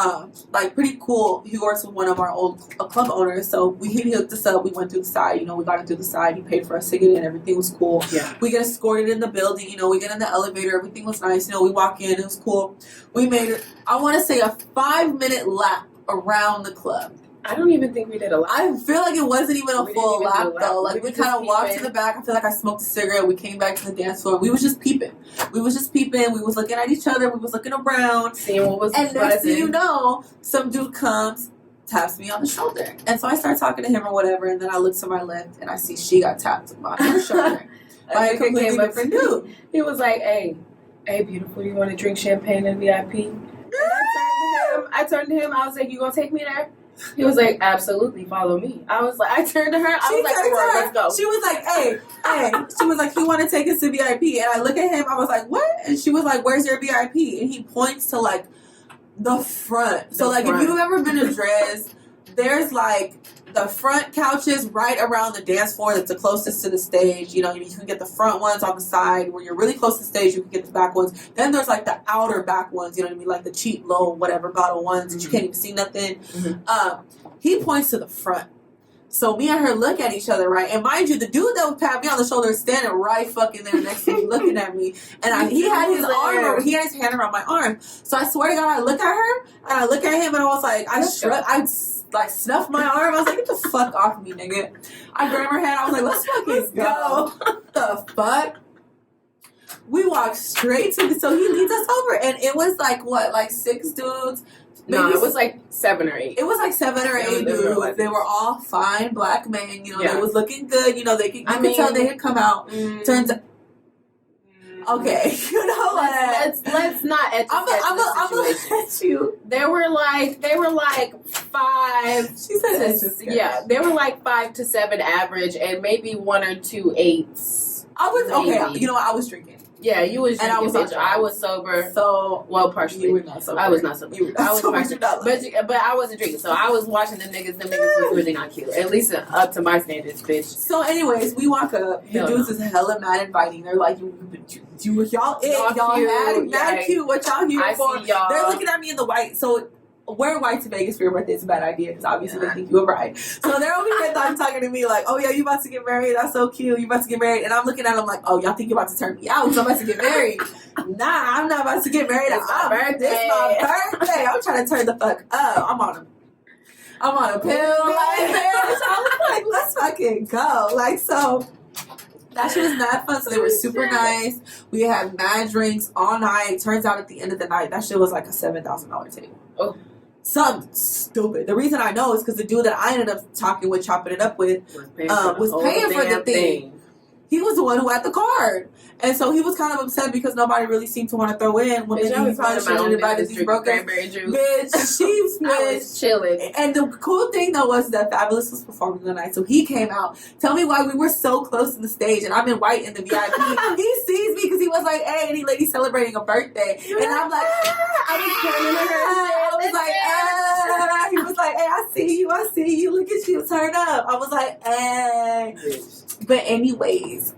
like pretty cool. He works with one of our old club owners. So he hooked us up. We went through the side. You know, we got it through the side. He paid for us to get in. Everything was cool. Yeah. We get escorted in the building. You know, we get in the elevator. Everything was nice. You know, we walk in. It was cool. We made, I want to say, a 5-minute lap around the club. I don't even think we did a lap. I feel like it wasn't even a full lap, though. Like, we kind of walked to the back. I feel like I smoked a cigarette. We came back to the dance floor. We was just peeping. We was looking at each other. We was looking around. Seeing what was and next thing you know, some dude comes, taps me on the shoulder. And so I start talking to him or whatever, and then I look to my left, and I see she got tapped on her shoulder by a completely different dude. He was like, hey, beautiful, you want to drink champagne in VIP? And I turned to him. I was like, you gonna take me there? He was like, absolutely, follow me. I turned to her. I was like, come on, let's go. She was like, hey. She was like, you want to take us to VIP? And I look at him. I was like, what? And she was like, where's your VIP? And he points to like the front. So like, if you've ever been to Drez, there's like the front couches right around the dance floor that's the closest to the stage. You know, you can get the front ones on the side where you're really close to the stage. You can get the back ones. Then there's like the outer back ones, you know what I mean? Like the cheap, low, whatever bottle ones that you can't even see nothing. He points to the front. So me and her look at each other, right? And mind you, the dude that would pat me on the shoulder is standing right fucking there next to me looking at me. And he had his hand around my arm. So I swear to God, I look at her and I look at him and I was like, I snuffed my arm. I was like, get the fuck off me, nigga. I grabbed her hand. I was like, let's fucking go. The fuck? We walked straight to so he leads us over. And it was like, what, like 6 dudes? No, it was like 7 or 8. It was like 7 or 8 dudes. They were all fine black men. You know, they was looking good. You know, you could tell they had come out. Turns out, okay, you know what? Let's not. I'm gonna let you. They were like 5. She said yeah, they were like 5 to 7 average, and maybe 1 or 2 8s. I was okay. You know what? I was drinking. Yeah, you was drinking, and I was sober. So partially. You were not sober. I was not sober. You were not partially, but I wasn't drinking. So I was watching the niggas. The niggas was really not cute. At least up to my standards, bitch. So, anyways, we walk up. The dudes is hella mad inviting. They're like, y'all mad cute. What y'all here for? They're looking at me in the white. So wearing white to Vegas for your birthday is a bad idea because obviously they think you a bride. So they're over here talking to me like, oh yeah, you about to get married? That's so cute. You about to get married? And I'm looking at them like, oh, y'all think you're about to turn me out because I'm about to get married? Nah, I'm not about to get married. It's my birthday. It's my birthday. I'm trying to turn the fuck up. I'm on a pill. Like, let's fucking go. Like, so that shit was mad fun. So they were super nice. We had mad drinks all night. Turns out at the end of the night, that shit was like a $7,000 table. Oh. Something stupid. The reason I know is because the dude that I ended up chopping it up with, was paying for the thing. He was the one who had the card. And so he was kind of upset because nobody really seemed to want to throw in when they was invited these brokers. Bitch, she was chilling. And the cool thing though was that Fabulous was performing the night. So he came out. Tell me why we were so close to the stage and I'm in white in the VIP. He sees me because he was like, hey, any lady celebrating a birthday. And I'm like, he was like, hey, I see you. Look at you, turn up. I was like, hey. But anyways,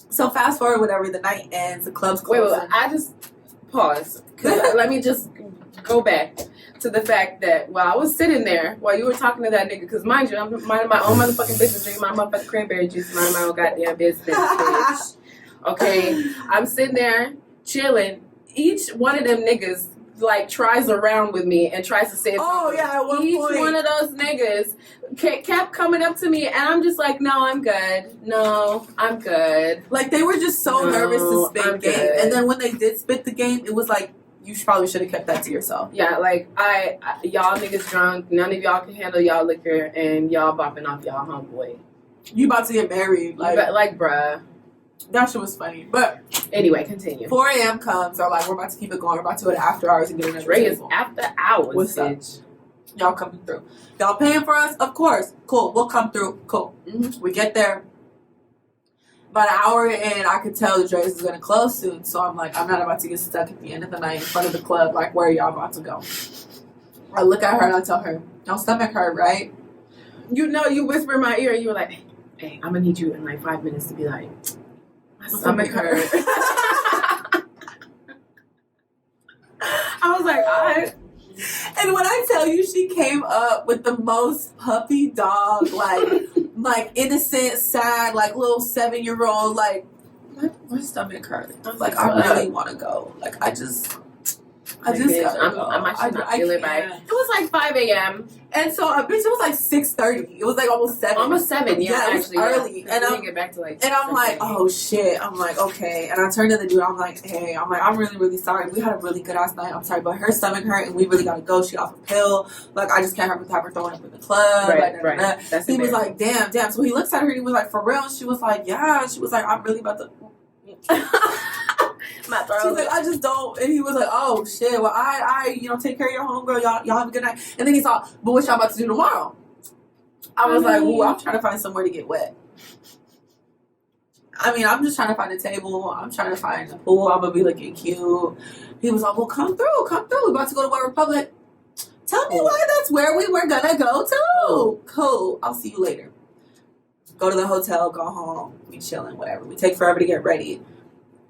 so fast forward, whatever, the night ends, the club's closing. Wait, I just pause. Let me just go back to the fact that while I was sitting there, while you were talking to that nigga, because mind you, I'm minding my own motherfucking business, drinking my motherfucking cranberry juice, minding my own goddamn business, bitch. Okay? I'm sitting there, chilling. Each one of them niggas like tries around with me and tries to say something. At one Each point. one of those niggas kept coming up to me and I'm just like, no, I'm good. No, I'm good. Like they were just so nervous to spit game. Good. And then when they did spit the game, it was like, you probably should have kept that to yourself. Yeah, like I y'all niggas drunk, none of y'all can handle y'all liquor and y'all bopping off y'all homeboy. You about to get married. Like bruh. That shit was funny. But anyway, continue. 4 a.m. comes. They're like, we're about to keep it going. We're about to go to after hours and get another table. After hours, What's bitch. Y'all coming through. Y'all paying for us? Of course. Cool. We'll come through. Cool. We get there. About an hour in, I could tell the Dre's is going to close soon. So I'm like, I'm not about to get stuck at the end of the night in front of the club. Like, where are y'all about to go? I look at her and I tell her, y'all stomach hurt, right? You know, you whisper in my ear and you were like, hey, I'm going to need you in like 5 minutes to be like, my stomach hurt. I was like, all right. And when I tell you, she came up with the most puppy dog, like innocent, sad, like little 7-year-old, like my stomach hurt. I was like, I really want to go. Like I just gotta go. I'm actually not feeling right. It was like 5 a.m. And so a bitch, it was like 6:30. It was like almost 7. Almost 7, yeah, it actually. was early. Yeah. And I'm get back to like. And I'm like, oh shit. I'm like, okay. And I turned to the dude. I'm like, hey. I'm like, I'm really, really sorry. We had a really good ass night. I'm sorry, but her stomach hurt, and we really gotta go. She off a pill. Like, I just can't have her throwing up in the club. Right, like, right. That's he was like, damn. So he looks at her and he was like, for real? She was like, yeah. She was like, I'm really about to. My throat. She's like, I just don't. And he was like, oh shit. Well, I take care of your homegirl. Y'all have a good night. And then he thought, but what y'all about to do tomorrow? I was like, ooh, I'm trying to find somewhere to get wet. I mean, I'm just trying to find a table. I'm trying to find a pool. I'm gonna be looking cute. He was like, well, come through. We're about to go to White Republic. Tell me why that's where we were gonna go to. Cool. I'll see you later. Go to the hotel. Go home. We chilling. Whatever. We take forever to get ready.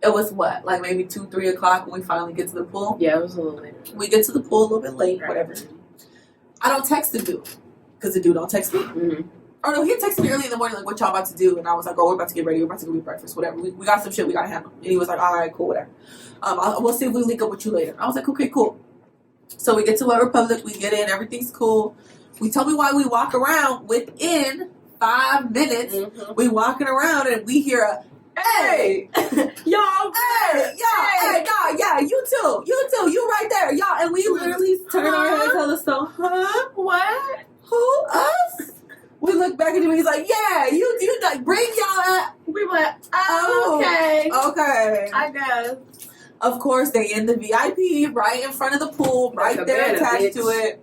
It was what, like maybe 2-3 o'clock when we finally get to the pool. Yeah, it was a little later. We get to the pool a little bit late. Right. Whatever. I don't text the dude because the dude don't text me. Mm-hmm. Or no, he texted me early in the morning like, what y'all about to do? And I was like, oh, we're about to get ready. We're about to go eat breakfast. Whatever. We got some shit we gotta handle. And he was like, all right, cool, whatever. We'll see if we link up with you later. I was like, okay, cool. So we get to White Republic. We get in. Everything's cool. We tell me why we walk around within 5 minutes. Mm-hmm. We walking around and we hear a, hey, y'all, hey, nah, yeah, you too, you right there, y'all, and we literally turn our heads, tell us so, what? Who, us? We look back at him, and he's like, yeah, you like bring y'all up. We went, okay, I guess. Of course, they in the VIP, right in front of the pool, right there attached to it.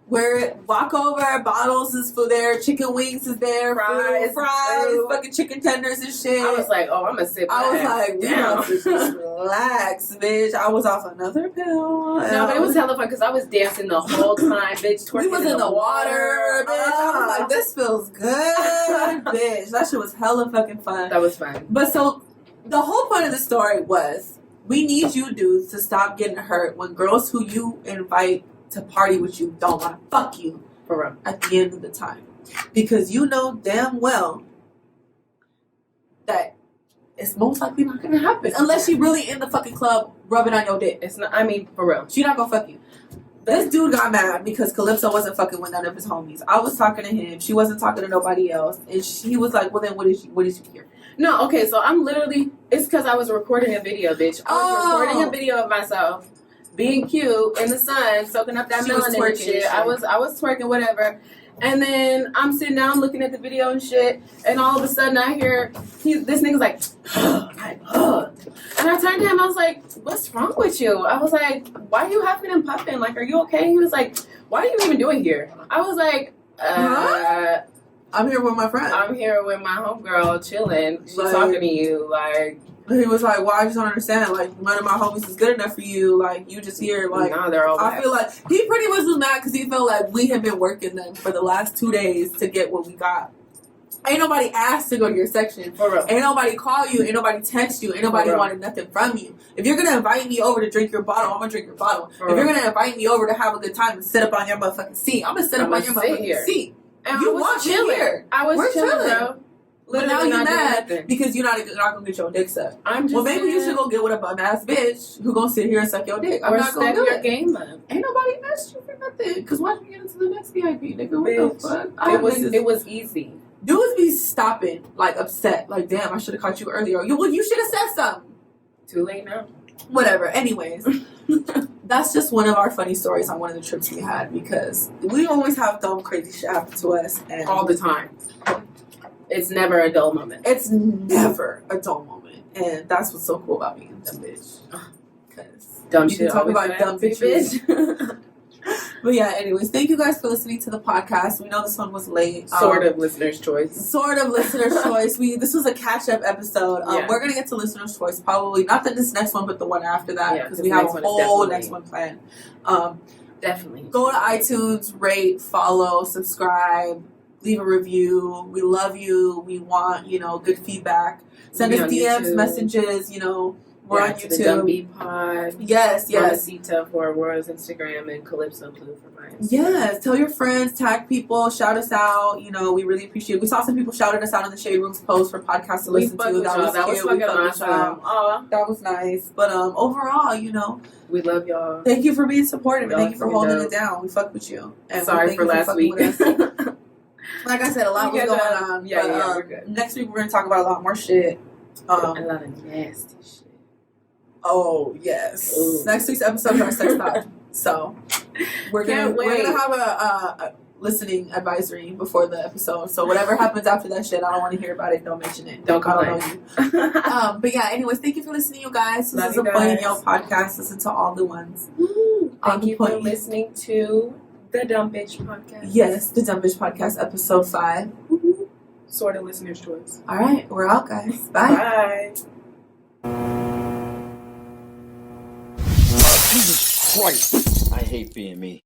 Where walk over, bottles is for there, chicken wings is there, fries, fucking chicken tenders and shit. I was like, oh, I'm gonna sit back. I was like, we have to just relax, bitch. I was off another pill. No, but it was hella fun because I was dancing the whole time, bitch. We was in the water, bitch. I was like, this feels good, bitch. That shit was hella fucking fun. That was fun. But so, the whole point of the story was, we need you dudes to stop getting hurt when girls who you invite to party with you don't want to fuck you for real at the end of the time, because you know damn well that it's most likely not gonna happen unless she really in the fucking club rubbing on your dick. It's not. I mean, for real, she not gonna fuck you. This dude got mad because Calypso wasn't fucking with none of his homies. I was talking to him. She wasn't talking to nobody else, and he was like, "Well, then what is she here?" No, okay, so I'm literally. It's because I was recording a video, bitch. I was recording a video of myself being cute in the sun, soaking up that melanin and shit. I was twerking, whatever. And then I'm sitting down looking at the video and shit, and all of a sudden I hear this nigga's like, and I turned to him, I was like, what's wrong with you? I was like, why are you huffing and puffing? Like, are you okay? He was like, what are you even doing here? I was like, I'm here with my friend. I'm here with my homegirl chilling. She's talking to you, like. He was like, well, I just don't understand. Like, none of my homies is good enough for you. Like, you just here. Like, no, they're all I feel like he pretty much was mad because he felt like we had been working them for the last 2 days to get what we got. Ain't nobody asked to go to your section. For real. Ain't nobody call you. Ain't nobody text you. Ain't nobody wanted nothing from you. If you're going to invite me over to drink your bottle, I'm going to drink your bottle. If you're going to invite me over to have a good time and sit up on your motherfucking seat, I'm going to sit up on your motherfucking seat. And you want me here. We're chilling, bro. But now you're mad because you're not gonna get your dick sucked. Well, maybe you should go get with a bum ass bitch who gonna sit here and suck your dick. I'm not gonna do your it. Game up. Ain't nobody asked you for nothing. Because watch me get into the next VIP, nigga. What the fuck? It was easy. Dudes be stopping, like upset, like damn, I should have caught you earlier. You should have said something. Too late now. Whatever. Anyways, that's just one of our funny stories on one of the trips we had because we always have dumb, crazy shit happen to us and all the time. It's never a dull moment. It's never a dull moment. And that's what's so cool about being a dumb bitch. Because dumb you can talk about dumb bitches. But yeah, anyways, thank you guys for listening to the podcast. We know this one was late. Sort of listener's choice. This was a catch-up episode. We're going to get to listener's choice probably, not this next one, but the one after that, because we have a whole next one planned. Definitely. Go to iTunes, rate, follow, subscribe, leave a review. We love you. We want, good feedback. Send us DMs, YouTube. Messages, We're on YouTube. The Dumpy Pod. Yes. Mamacita for Aurora's Instagram and Calypso Blue for mine. Yes. Tell your friends, tag people, shout us out. We really appreciate it. We saw some people shouted us out in the Shade Room's post for podcasts to listen to. That was fucking awesome. That was nice. But overall, we love y'all. Thank you for being supportive and thank you for holding it down. We fuck with you. And sorry for last week. Like I said, a lot was going on. Yeah, we're good. Next week we're going to talk about a lot more shit. A lot of nasty shit. Oh, yes. Ooh. Next week's episode is our sex talk. So we're gonna have a listening advisory before the episode. So whatever happens after that shit, I don't want to hear about it. Don't mention it. Don't complain. But yeah, anyways, thank you for listening, you guys. This is a Boy and Yo podcast. Listen to all the ones. Thank you for listening to the Dumb Bitch podcast. Yes, the Dumb Bitch podcast, episode 5. Sort of listener's choice. All right, we're out, guys. Bye. Jesus Christ. I hate being me.